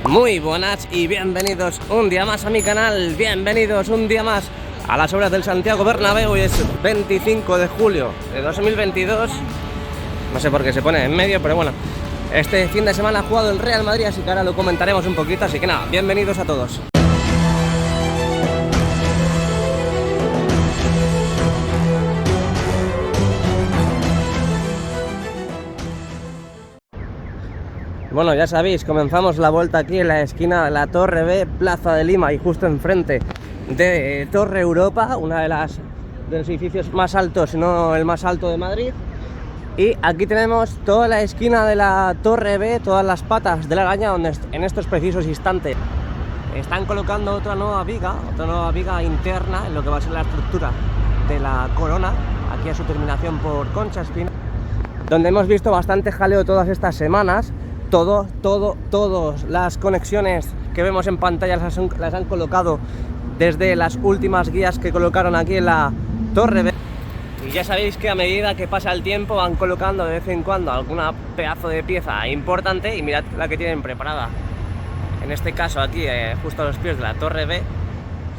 Muy buenas y bienvenidos un día más a mi canal, bienvenidos un día más a las obras del Santiago Bernabéu. Hoy es 25 de julio de 2022, no sé por qué se pone en medio, pero bueno, este fin de semana ha jugado el Real Madrid, así que ahora lo comentaremos un poquito, así que nada, bienvenidos a todos. Bueno, ya sabéis, comenzamos la vuelta aquí en la esquina de la Torre B, Plaza de Lima, y justo enfrente de Torre Europa, una de los edificios más altos, si no el más alto de Madrid. Y aquí tenemos toda la esquina de la Torre B, todas las patas de la araña, donde en estos precisos instantes están colocando otra nueva viga interna en lo que va a ser la estructura de la corona, aquí a su terminación por Concha Espina, donde hemos visto bastante jaleo todas estas semanas. Todas las conexiones que vemos en pantalla las han colocado desde las últimas guías que colocaron aquí en la Torre B. Y ya sabéis que a medida que pasa el tiempo van colocando de vez en cuando alguna pedazo de pieza importante, y mirad la que tienen preparada. En este caso aquí, justo a los pies de la Torre B,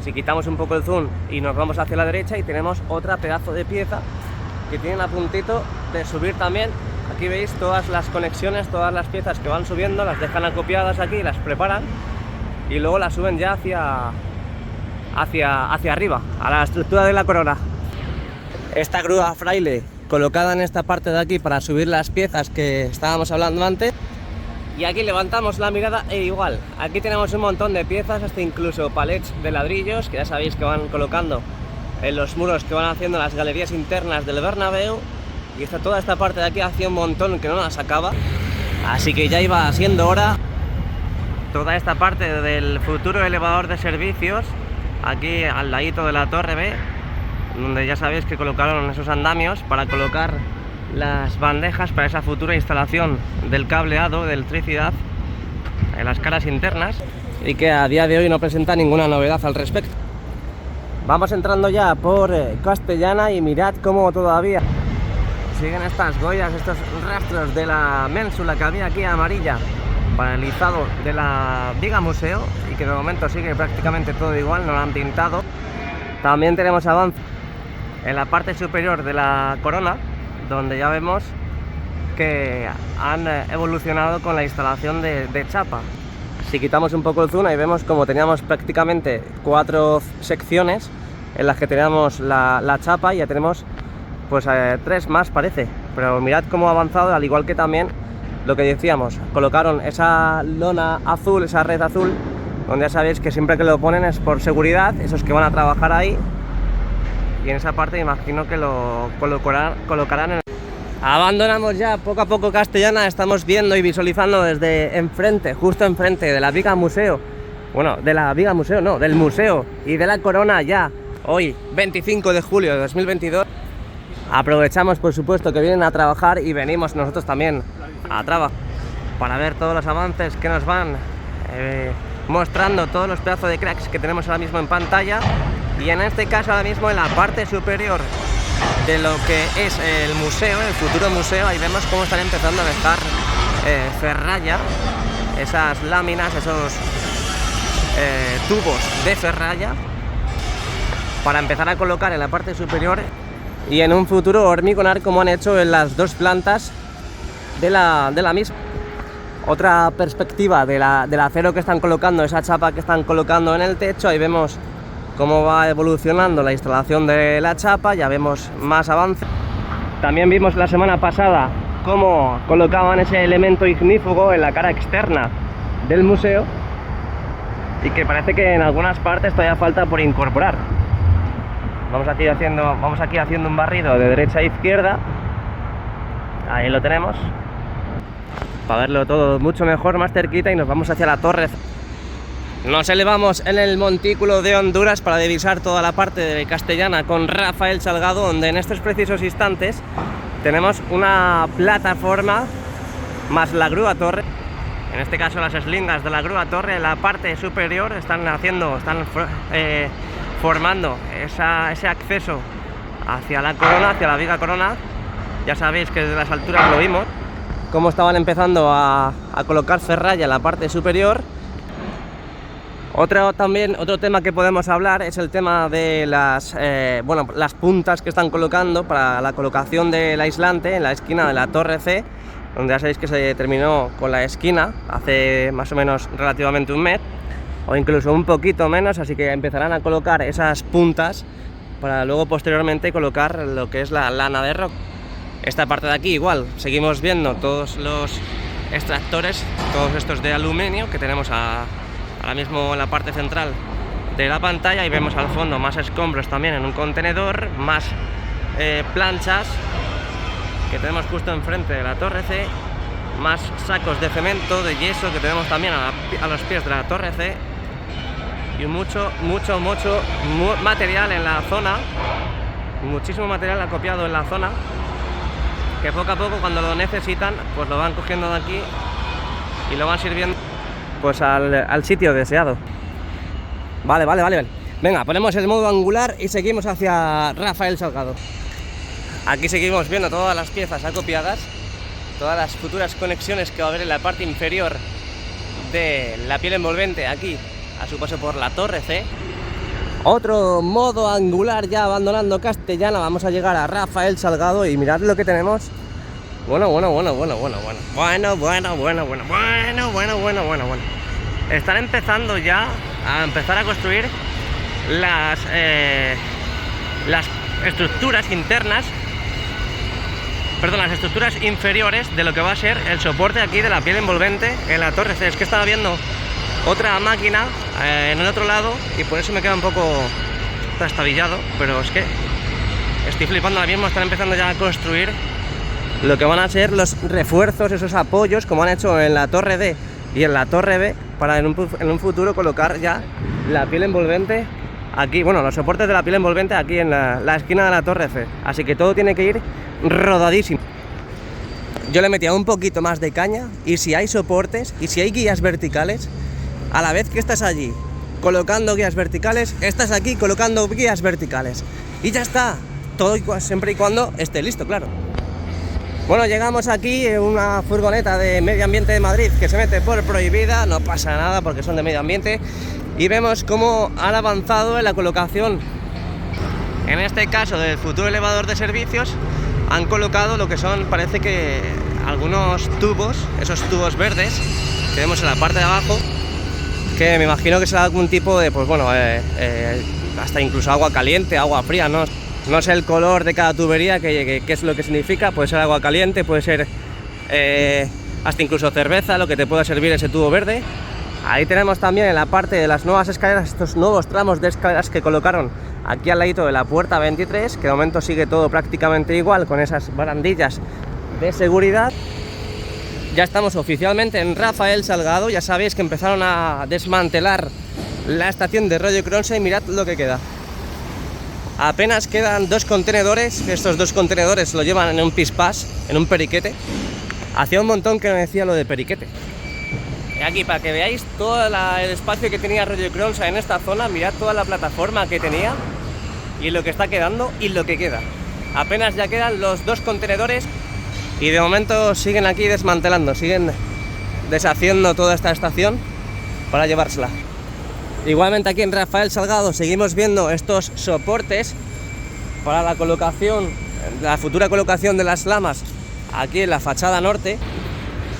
si quitamos un poco el zoom y nos vamos hacia la derecha, y tenemos otra pedazo de pieza que tienen a puntito de subir también. Aquí veis todas las conexiones, todas las piezas que van subiendo, las dejan acopiadas aquí, las preparan y luego las suben ya hacia arriba, a la estructura de la corona. Esta grúa fraile colocada en esta parte de aquí para subir las piezas que estábamos hablando antes. Y aquí levantamos la mirada e igual, aquí tenemos un montón de piezas, hasta incluso palets de ladrillos, que ya sabéis que van colocando en los muros que van haciendo las galerías internas del Bernabéu. Y está toda esta parte de aquí, hacía un montón que no las acaba, así que ya iba siendo hora. Toda esta parte del futuro elevador de servicios, aquí al ladito de la Torre B, donde ya sabéis que colocaron esos andamios para colocar las bandejas para esa futura instalación del cableado de electricidad en las caras internas, y que a día de hoy no presenta ninguna novedad al respecto. Vamos entrando ya por Castellana y mirad cómo todavía siguen estas goyas, estos rastros de la ménsula que había aquí amarilla para el izado de la viga museo, y que de momento sigue prácticamente todo igual, no lo han pintado. También tenemos avance en la parte superior de la corona, donde ya vemos que han evolucionado con la instalación de chapa. Si quitamos un poco el zoom, ahí vemos como teníamos prácticamente 4 secciones en las que teníamos la chapa, y ya tenemos pues 3 más parece, pero mirad cómo ha avanzado, al igual que también lo que decíamos, colocaron esa lona azul, esa red azul, donde ya sabéis que siempre que lo ponen es por seguridad, esos que van a trabajar ahí, y en esa parte imagino que lo colocarán en... Abandonamos ya poco a poco Castellana, estamos viendo y visualizando desde enfrente, justo enfrente de la viga museo, bueno, de la viga museo no, del museo y de la corona, ya hoy 25 de julio de 2022. Aprovechamos, por supuesto, que vienen a trabajar, y venimos nosotros también a trabajar para ver todos los avances que nos van mostrando, todos los pedazos de cracks que tenemos ahora mismo en pantalla. Y en este caso ahora mismo en la parte superior de lo que es el museo, el futuro museo, ahí vemos cómo están empezando a dejar ferralla, esas láminas, esos tubos de ferralla, para empezar a colocar en la parte superior, y en un futuro hormigonar, como han hecho en las 2 plantas de la misma. Otra perspectiva del acero que están colocando, esa chapa que están colocando en el techo, ahí vemos cómo va evolucionando la instalación de la chapa, ya vemos más avance. También vimos la semana pasada cómo colocaban ese elemento ignífugo en la cara externa del museo, y que parece que en algunas partes todavía falta por incorporar. Vamos aquí haciendo un barrido de derecha a izquierda, ahí lo tenemos, para verlo todo mucho mejor, más cerquita, y nos vamos hacia la torre. Nos elevamos en el montículo de Honduras para divisar toda la parte de Castellana con Rafael Salgado, donde en estos precisos instantes tenemos una plataforma más la grúa torre. En este caso las eslingas de la grúa torre en la parte superior están formando ese acceso hacia la corona, hacia la viga corona. Ya sabéis que desde las alturas lo vimos, cómo estaban empezando a colocar ferralla en la parte superior, Otro tema que podemos hablar es el tema de las puntas que están colocando para la colocación del aislante en la esquina de la Torre C, donde ya sabéis que se terminó con la esquina hace más o menos relativamente un mes, o incluso un poquito menos, así que empezarán a colocar esas puntas para luego posteriormente colocar lo que es la lana de rock. Esta parte de aquí igual, seguimos viendo todos los extractores, todos estos de aluminio que tenemos ahora mismo en la parte central de la pantalla, y vemos al fondo más escombros también en un contenedor, más planchas que tenemos justo enfrente de la Torre C, más sacos de cemento, de yeso que tenemos también a los pies de la Torre C, y mucho material en la zona, muchísimo material acopiado en la zona, que poco a poco cuando lo necesitan pues lo van cogiendo de aquí y lo van sirviendo pues al sitio deseado. Vale. Venga, ponemos el modo angular y seguimos hacia Rafael Salgado. Aquí seguimos viendo todas las piezas acopiadas, todas las futuras conexiones que va a haber en la parte inferior de la piel envolvente aquí a su paso por la Torre C. Otro modo angular ya abandonando Castellana, vamos a llegar a Rafael Salgado y mirad lo que tenemos. Bueno. Están empezando ya a construir las estructuras internas, perdón, las estructuras inferiores de lo que va a ser el soporte aquí de la piel envolvente en la Torre C. Es que estaba viendo otra máquina en el otro lado y por eso me queda un poco trastabillado, pero es que estoy flipando ahora mismo. Están empezando ya a construir lo que van a ser los refuerzos, esos apoyos como han hecho en la Torre D y en la Torre B, para en un futuro colocar ya la piel envolvente aquí, bueno, los soportes de la piel envolvente aquí en la esquina de la Torre C. Así que todo tiene que ir rodadísimo. Yo le metía un poquito más de caña, y si hay soportes y si hay guías verticales, a la vez que estás allí colocando guías verticales, estás aquí colocando guías verticales y ya está, todo siempre y cuando esté listo, claro. Bueno, llegamos aquí en una furgoneta de Medio Ambiente de Madrid que se mete por prohibida, no pasa nada porque son de medio ambiente, y vemos cómo han avanzado en la colocación, en este caso del futuro elevador de servicios. Han colocado lo que son, parece que algunos tubos, esos tubos verdes que vemos en la parte de abajo, que me imagino que será algún tipo de, pues bueno, hasta incluso agua caliente, agua fría, ¿no? No sé el color de cada tubería, qué es lo que significa. Puede ser agua caliente, puede ser hasta incluso cerveza, lo que te pueda servir ese tubo verde. Ahí tenemos también en la parte de las nuevas escaleras, estos nuevos tramos de escaleras que colocaron aquí al ladito de la puerta 23, que de momento sigue todo prácticamente igual, con esas barandillas de seguridad. Ya estamos oficialmente en Rafael Salgado. Ya sabéis que empezaron a desmantelar la estación de Rollo Cronsa y mirad lo que queda. Apenas quedan dos contenedores, estos dos contenedores lo llevan en un pispás, en un periquete. Hacía un montón que me decía lo de periquete. Y aquí, para que veáis todo el espacio que tenía Rollo Cronsa en esta zona, mirad toda la plataforma que tenía y lo que está quedando y lo que queda. Apenas ya quedan los dos contenedores y de momento siguen aquí desmantelando, siguen deshaciendo toda esta estación para llevársela. Igualmente aquí en Rafael Salgado seguimos viendo estos soportes para la colocación, la futura colocación de las lamas aquí en la fachada norte.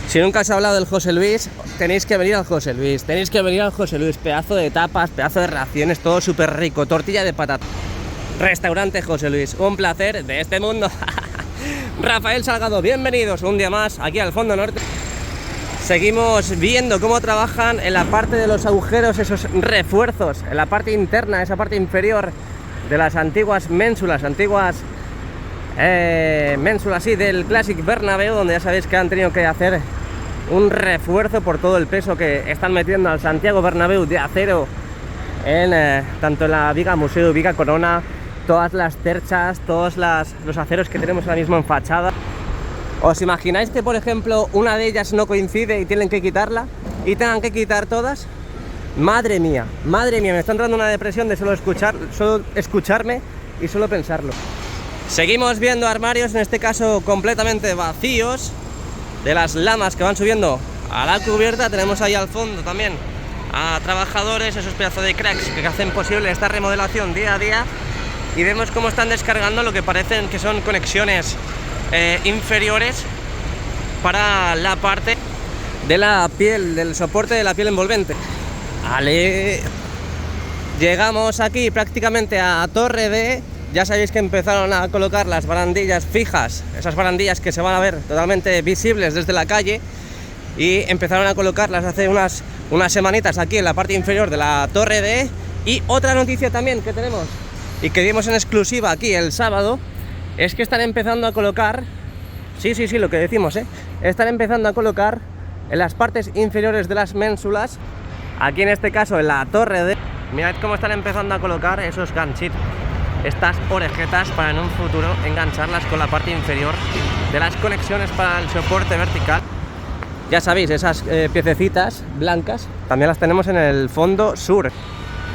Si nunca os he hablado del José Luis, tenéis que venir al José Luis, pedazo de tapas, pedazo de raciones, todo súper rico, tortilla de patata. Restaurante José Luis, un placer de este mundo. Rafael Salgado, bienvenidos un día más aquí al fondo norte. Seguimos viendo cómo trabajan en la parte de los agujeros, esos refuerzos, en la parte interna, esa parte inferior de las antiguas ménsulas, sí, del Clásic Bernabéu, donde ya sabéis que han tenido que hacer un refuerzo por todo el peso que están metiendo al Santiago Bernabéu de acero, tanto en la viga Museo, viga Corona, todas las terchas, todos los aceros que tenemos ahora mismo en fachada. ¿Os imagináis que, por ejemplo, una de ellas no coincide y tienen que quitarla y tengan que quitar todas? Madre mía, me está entrando una depresión de solo escucharme y solo pensarlo. Seguimos viendo armarios, en este caso completamente vacíos, de las lamas que van subiendo a la cubierta. Tenemos ahí al fondo también a trabajadores, esos pedazos de cracks que hacen posible esta remodelación día a día, y vemos cómo están descargando lo que parecen que son conexiones inferiores para la parte de la piel, del soporte de la piel envolvente. Vale, llegamos aquí prácticamente a Torre D. Ya sabéis que empezaron a colocar las barandillas fijas, esas barandillas que se van a ver totalmente visibles desde la calle, y empezaron a colocarlas hace unas semanitas aquí en la parte inferior de la Torre D. Y otra noticia también que tenemos y que dimos en exclusiva aquí el sábado es que están empezando a colocar, sí, lo que decimos, están empezando a colocar en las partes inferiores de las ménsulas, aquí en este caso en la Torre D. Mirad cómo están empezando a colocar esos ganchitos, estas orejetas, para en un futuro engancharlas con la parte inferior de las conexiones para el soporte vertical. Ya sabéis, esas piececitas blancas también las tenemos en el fondo sur,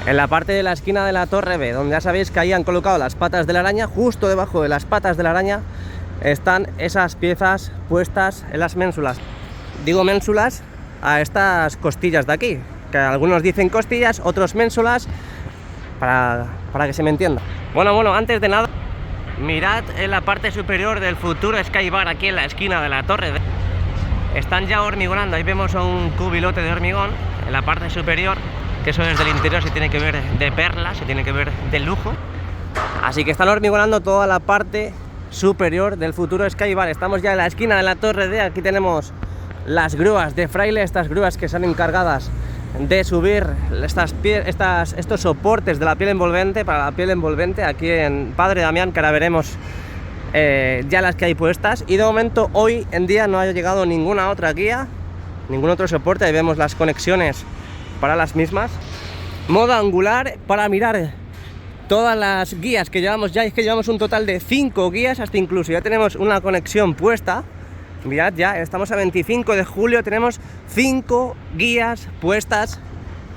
en la parte de la esquina de la Torre B, donde ya sabéis que ahí han colocado las patas de la araña. Justo debajo de las patas de la araña están esas piezas puestas en las ménsulas. Digo ménsulas a estas costillas de aquí, que algunos dicen costillas, otros ménsulas, para que se me entienda. Bueno, antes de nada, mirad en la parte superior del futuro Skybar, aquí en la esquina de la Torre D. Están ya hormigonando, ahí vemos un cubilote de hormigón en la parte superior, que eso desde el interior se tiene que ver de perlas, se tiene que ver de lujo. Así que están hormigonando toda la parte superior del futuro Skybar. Estamos ya en la esquina de la Torre D, aquí tenemos las grúas de Fraile, estas grúas que son encargadas de subir estos soportes de la piel envolvente, para la piel envolvente, aquí en Padre Damián, que ahora veremos ya las que hay puestas. Y de momento hoy en día no ha llegado ninguna otra guía, ningún otro soporte. Ahí vemos las conexiones para las mismas. Modo angular para mirar todas las guías que llevamos ya. Es que llevamos un total de 5 guías, hasta incluso ya tenemos una conexión puesta. Mirad, ya estamos a 25 de julio, tenemos 5 guías puestas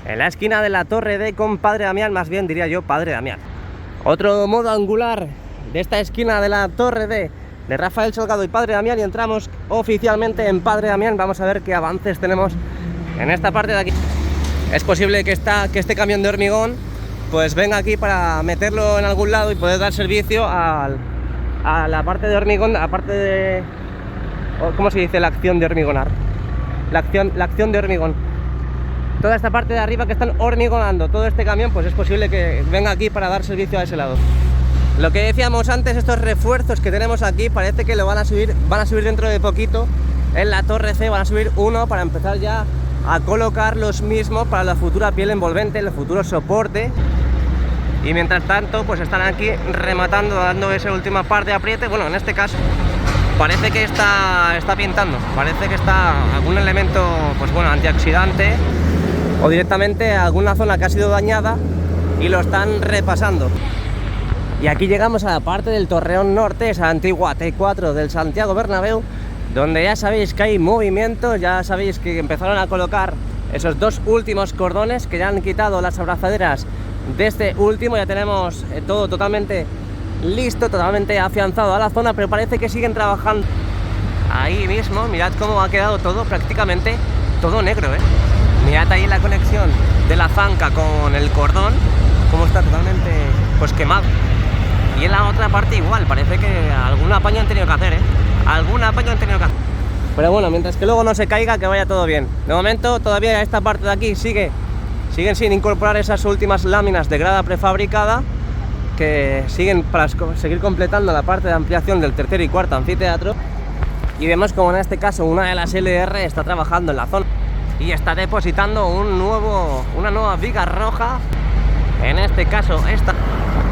en la esquina de la Torre D con Padre Damián, más bien diría yo Padre Damián. Otro modo angular de esta esquina de la Torre D de Rafael Salgado y Padre Damián, y entramos oficialmente en Padre Damián. Vamos a ver qué avances tenemos en esta parte de aquí. Es posible que este camión de hormigón pues venga aquí para meterlo en algún lado y poder dar servicio a la parte de hormigón, aparte de... ¿Cómo se dice la acción de hormigonar? La acción de hormigón. Toda esta parte de arriba que están hormigonando, todo este camión, pues es posible que venga aquí para dar servicio a ese lado. Lo que decíamos antes, estos refuerzos que tenemos aquí, parece que lo van a subir dentro de poquito en la Torre C, van a subir uno para empezar ya a colocar los mismos para la futura piel envolvente, el futuro soporte. Y mientras tanto, pues están aquí rematando, dando esa última parte de apriete. Bueno, en este caso parece que está pintando, parece que está algún elemento, pues bueno, antioxidante, o directamente alguna zona que ha sido dañada y lo están repasando. Y aquí llegamos a la parte del Torreón Norte, esa antigua T4 del Santiago Bernabéu, donde ya sabéis que hay movimientos. Ya sabéis que empezaron a colocar esos 2 últimos cordones, que ya han quitado las abrazaderas de este último. Ya tenemos todo totalmente listo, totalmente afianzado a la zona, pero parece que siguen trabajando ahí mismo. Mirad cómo ha quedado todo, prácticamente todo negro, Mirad ahí la conexión de la zanca con el cordón, cómo está totalmente pues quemado. Y en la otra parte igual, parece que algún apaño han tenido que hacer, algún apaño han tenido que hacer. Pero bueno, mientras que luego no se caiga, que vaya todo bien. De momento todavía esta parte de aquí siguen sin incorporar esas últimas láminas de grada prefabricada, que siguen para seguir completando la parte de ampliación del tercer y cuarto anfiteatro. Y vemos como en este caso una de las LR está trabajando en la zona y está depositando una nueva viga roja, en este caso esta,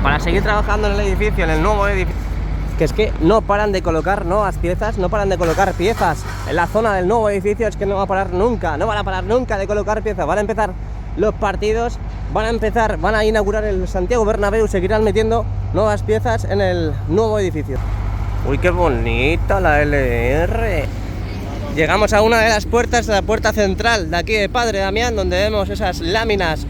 para seguir trabajando en el edificio, en el nuevo edificio. Que es que no paran de colocar nuevas piezas, no paran de colocar piezas en la zona del nuevo edificio. Es que no va a parar nunca, no van a parar nunca de colocar piezas. Van a empezar los partidos, van a inaugurar el Santiago Bernabéu, seguirán metiendo nuevas piezas en el nuevo edificio. Uy, qué bonita la LR. Llegamos a una de las puertas, la puerta central de aquí de Padre Damián, donde vemos esas láminas,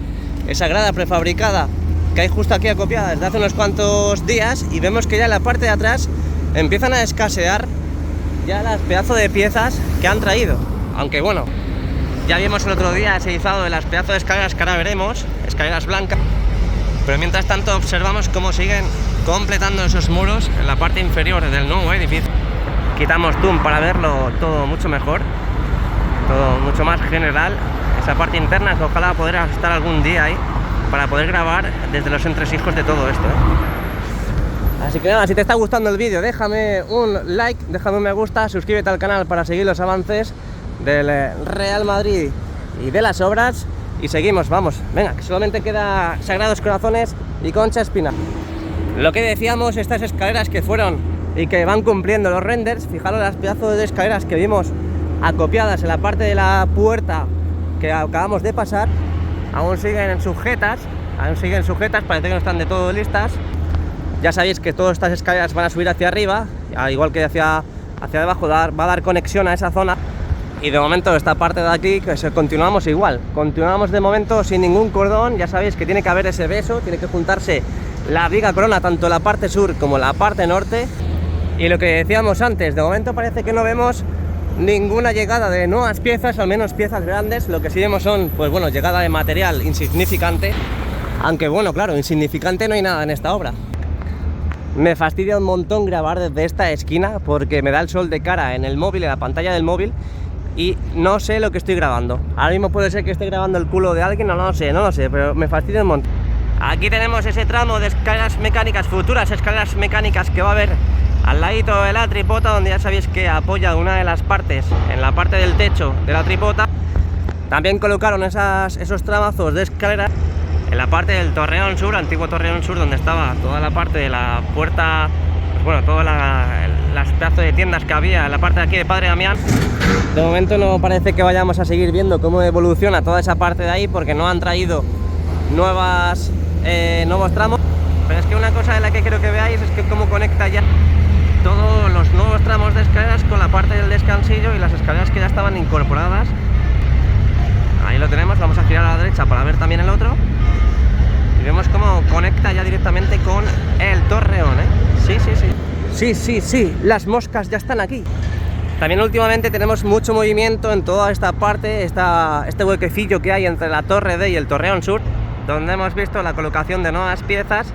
esa grada prefabricada que hay justo aquí acopiada desde hace unos cuantos días, y vemos que ya en la parte de atrás empiezan a escasear ya las pedazos de piezas que han traído. Aunque bueno, Ya vimos el otro día ese izado de las pedazos de escaleras que ahora veremos, escaleras blancas. Pero mientras tanto observamos cómo siguen completando esos muros en la parte inferior del nuevo edificio. Quitamos zoom para verlo todo mucho mejor, todo mucho más general. Esa parte interna, que ojalá poder estar algún día ahí para poder grabar desde los entresijos de todo esto, Así que nada, si te está gustando el vídeo, déjame un like, déjame un me gusta, suscríbete al canal para seguir los avances del Real Madrid y de las obras. Y seguimos, vamos, venga, que solamente queda Sagrados Corazones y Concha Espina. Lo que decíamos, estas escaleras que fueron y que van cumpliendo los renders, fijaros las pedazos de escaleras que vimos acopiadas en la parte de la puerta que acabamos de pasar, aún siguen sujetas, parece que no están de todo listas. Ya sabéis que todas estas escaleras van a subir hacia arriba, al igual que hacia abajo, va a dar conexión a esa zona. Y de momento esta parte de aquí, que continuamos igual, continuamos de momento sin ningún cordón. Ya sabéis que tiene que haber ese beso, tiene que juntarse la viga corona, tanto la parte sur como la parte norte. Y lo que decíamos antes, de momento parece que no vemos ninguna llegada de nuevas piezas, al menos piezas grandes. Lo que sí vemos son, pues bueno, llegada de material insignificante. Aunque bueno, claro, insignificante no hay nada en esta obra. Me fastidia un montón grabar desde esta esquina porque me da el sol de cara en el móvil, en la pantalla del móvil, y no sé lo que estoy grabando. Ahora mismo puede ser que esté grabando el culo de alguien, no lo sé, pero me fastidia un montón. Aquí tenemos ese tramo de escaleras mecánicas, futuras escaleras mecánicas que va a haber al ladito de la tripota, donde ya sabéis que apoya una de las partes, en la parte del techo de la tripota. También colocaron esos tramazos de escaleras en la parte del Torreón Sur, antiguo Torreón Sur, donde estaba toda la parte de la puerta, pues bueno, todas las pedazos de tiendas que había en la parte de aquí de Padre Damián. De momento no parece que vayamos a seguir viendo cómo evoluciona toda esa parte de ahí, porque no han traído nuevos tramos. Pero es que una cosa de la que quiero que veáis es que cómo conecta ya todos los nuevos tramos de escaleras con la parte del descansillo y las escaleras que ya estaban incorporadas. Ahí lo tenemos, vamos a girar a la derecha para ver también el otro. Y vemos cómo conecta ya directamente con el Torreón, Sí, las moscas ya están aquí. También últimamente tenemos mucho movimiento en toda esta parte, este huequecillo que hay entre la Torre D y el Torreón Sur, donde hemos visto la colocación de nuevas piezas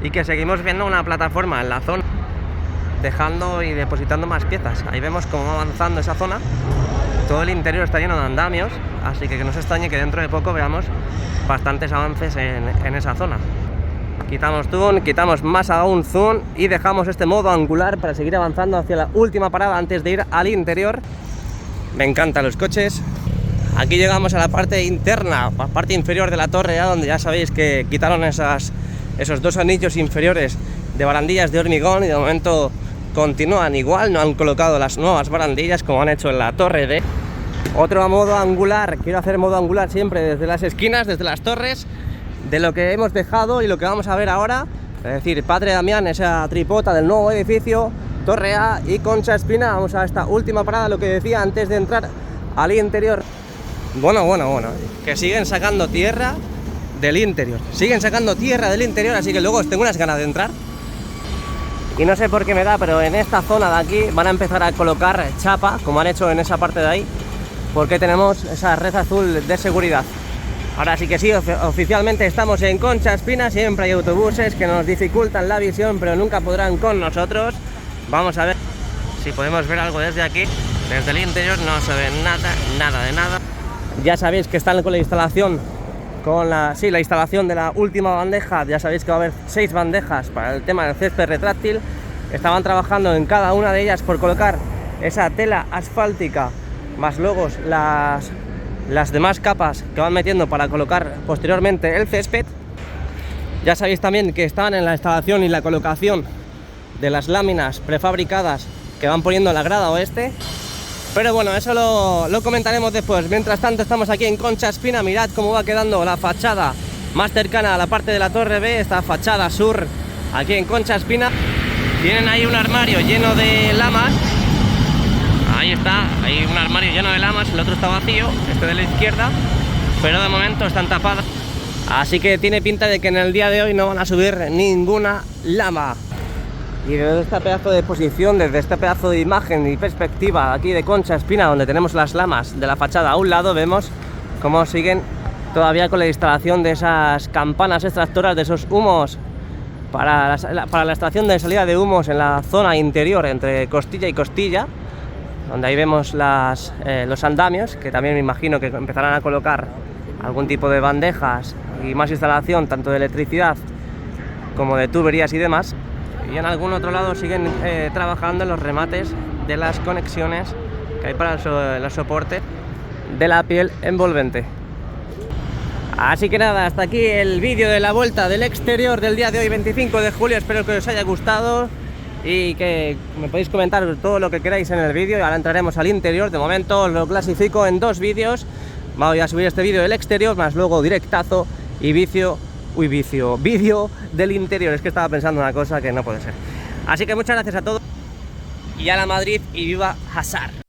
y que seguimos viendo una plataforma en la zona, dejando y depositando más piezas. Ahí vemos cómo va avanzando esa zona. Todo el interior está lleno de andamios, así que no se extrañe que dentro de poco veamos bastantes avances en esa zona. Quitamos zoom, quitamos más aún zoom y dejamos este modo angular para seguir avanzando hacia la última parada antes de ir al interior. Me encantan los coches. Aquí llegamos a la parte interna, la parte inferior de la torre, donde ya sabéis que quitaron esos dos anillos inferiores de barandillas de hormigón y de momento continúan igual, no han colocado las nuevas barandillas como han hecho en la torre D. Otro modo angular, quiero hacer modo angular siempre desde las esquinas, desde las torres, de lo que hemos dejado y lo que vamos a ver ahora, es decir, Padre Damián, esa tripota del nuevo edificio, Torre A y Concha Espina. Vamos a esta última parada, lo que decía antes de entrar al interior. Bueno, que siguen sacando tierra del interior, así que luego os tengo unas ganas de entrar. Y no sé por qué me da, pero en esta zona de aquí van a empezar a colocar chapa, como han hecho en esa parte de ahí, porque tenemos esa red azul de seguridad. Ahora sí que sí, oficialmente estamos en Concha Espina. Siempre hay autobuses que nos dificultan la visión, pero nunca podrán con nosotros. Vamos a ver si podemos ver algo desde aquí. Desde el interior no se ve nada de nada. Ya sabéis que están con la instalación, la instalación de la última bandeja. Ya sabéis que va a haber 6 bandejas para el tema del césped retráctil. Estaban trabajando en cada una de ellas por colocar esa tela asfáltica, más luego las demás capas que van metiendo para colocar posteriormente el césped. Ya sabéis también que estaban en la instalación y la colocación de las láminas prefabricadas que van poniendo en la grada oeste. Pero bueno, eso lo comentaremos después. Mientras tanto estamos aquí en Concha Espina. Mirad cómo va quedando la fachada más cercana a la parte de la Torre B, esta fachada sur aquí en Concha Espina. Tienen ahí un armario lleno de lamas. Ahí está, hay un armario lleno de lamas, el otro está vacío, este de la izquierda, pero de momento están tapadas. Así que tiene pinta de que en el día de hoy no van a subir ninguna lama. Y desde este pedazo de posición, desde este pedazo de imagen y perspectiva aquí de Concha Espina, donde tenemos las lamas de la fachada a un lado, vemos cómo siguen todavía con la instalación de esas campanas extractoras, de esos humos para la extracción de salida de humos en la zona interior entre costilla y costilla, donde ahí vemos los andamios, que también me imagino que empezarán a colocar algún tipo de bandejas y más instalación tanto de electricidad como de tuberías y demás. Y en algún otro lado siguen trabajando en los remates de las conexiones que hay para el soporte de la piel envolvente. Así que nada, hasta aquí el vídeo de la vuelta del exterior del día de hoy, 25 de julio. Espero que os haya gustado y que me podéis comentar todo lo que queráis en el vídeo. Y ahora entraremos al interior. De momento lo clasifico en 2 vídeos. Voy a subir este vídeo del exterior, más luego directazo y vídeo del interior. Es que estaba pensando una cosa que no puede ser. Así que muchas gracias a todos y a la Madrid y viva Hazard.